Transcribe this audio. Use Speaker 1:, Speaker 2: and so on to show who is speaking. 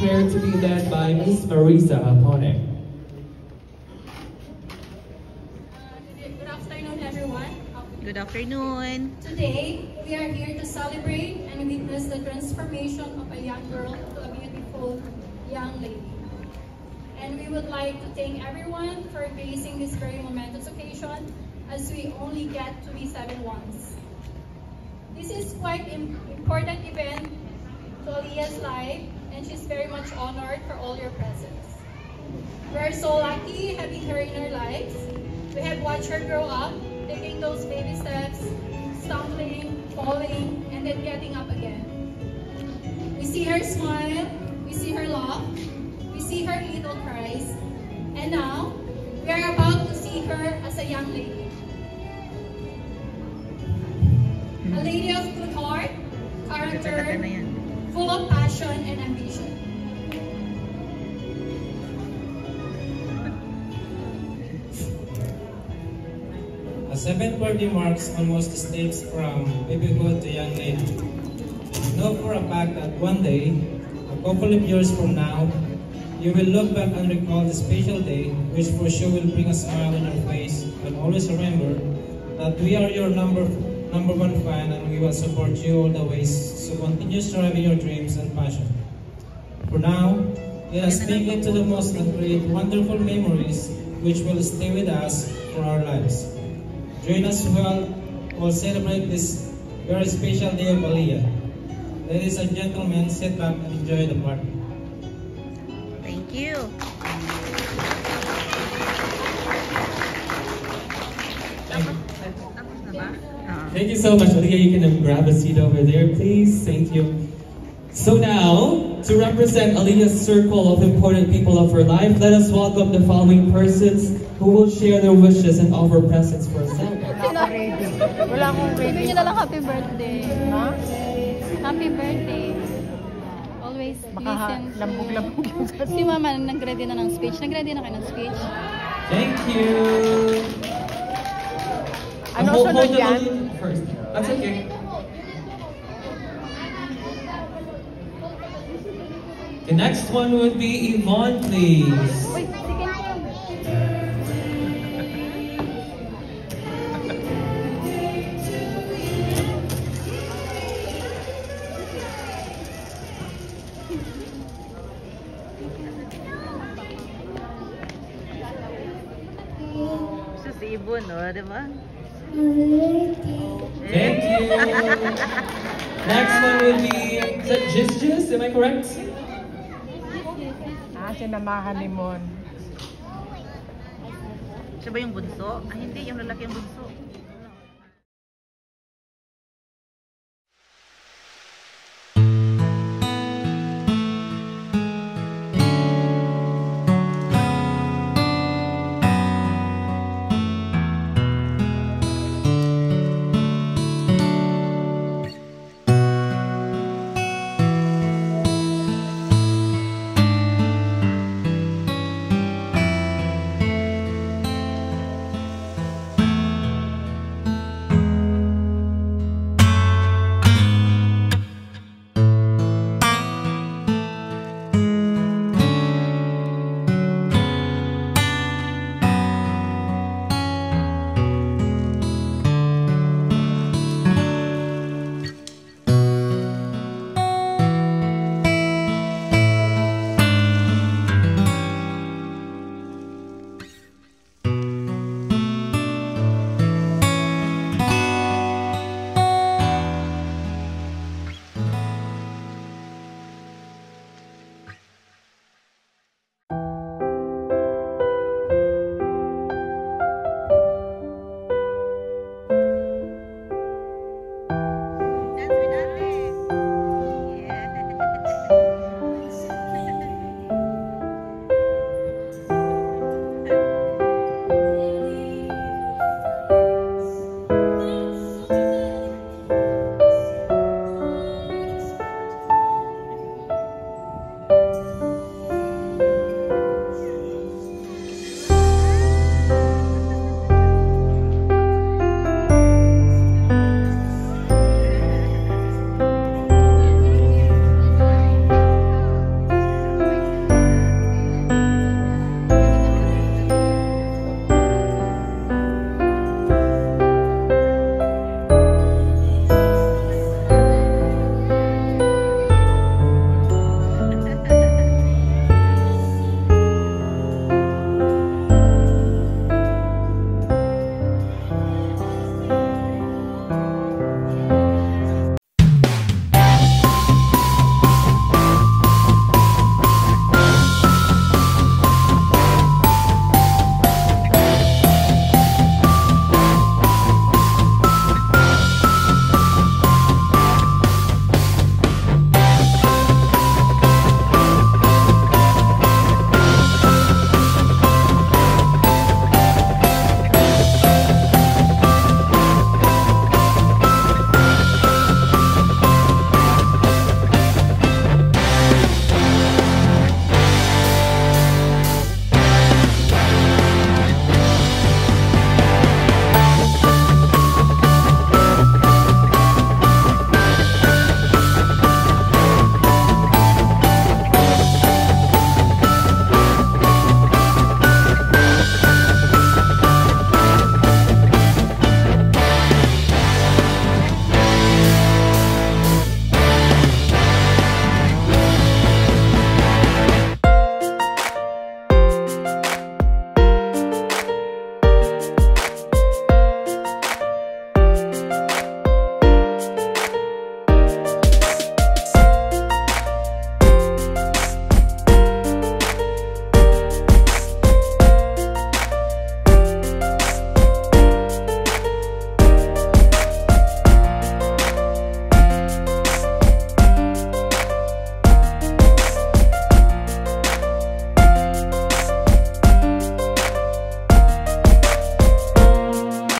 Speaker 1: Prayer to be led by Ms. Marisa Apone.
Speaker 2: Good afternoon, everyone.
Speaker 3: Good afternoon.
Speaker 2: Today, we are here to celebrate and witness the transformation of a young girl to a beautiful young lady. And we would like to thank everyone for gracing this very momentous occasion, as we only get to be 7 once. This is quite an important event to Aaliyah's life, and she's very much honored for all your presence. We're so lucky having her in our lives. We have watched her grow up, taking those baby steps, stumbling, falling, and then getting up again. We see her smile, we see her laugh, we see her little cries, and now we are about to see her as a young lady. A lady of good heart, character, full of passion and ambition.
Speaker 4: A 7th birthday marks almost the steps from babyhood to young lady. Know for a fact that one day, a couple of years from now, you will look back and recall the special day, which for sure will bring a smile on your face. And always remember that we are your number one fan, and we will support you all the ways, so continue striving your dreams and passion. For now, let us think into the most and create wonderful memories which will stay with us for our lives. Join us while celebrate this very special day of Aaliyah. Ladies and gentlemen, sit back and enjoy the party.
Speaker 3: Thank you.
Speaker 1: Thank you so much, Aaliyah. You can grab a seat over there, please. Thank you. So now, to represent Aaliyah's circle of important people of her life, let us welcome the following persons who will share their wishes and offer presents for us.
Speaker 5: Wala akong ready.
Speaker 6: Sabihin nyo na lang happy birthday.
Speaker 5: Ha?
Speaker 6: Happy birthday. Always listen.
Speaker 5: Lambog-lambog yung
Speaker 6: Si Mama nag-ready na ng speech. Nag-ready na kayo ng speech?
Speaker 1: Thank you.
Speaker 5: Ano sunod yan?
Speaker 1: First. That's okay. The next one would be Yvonne, please.
Speaker 6: Wait, sige.
Speaker 3: Si Ibon, no? Diba?
Speaker 1: Thank you. Next one would be, is that Jis? Am I correct?
Speaker 5: Sinamahan ni Mon.
Speaker 3: Siya ba yung bunso? Ah, hindi. Yung lalaki yung bunso.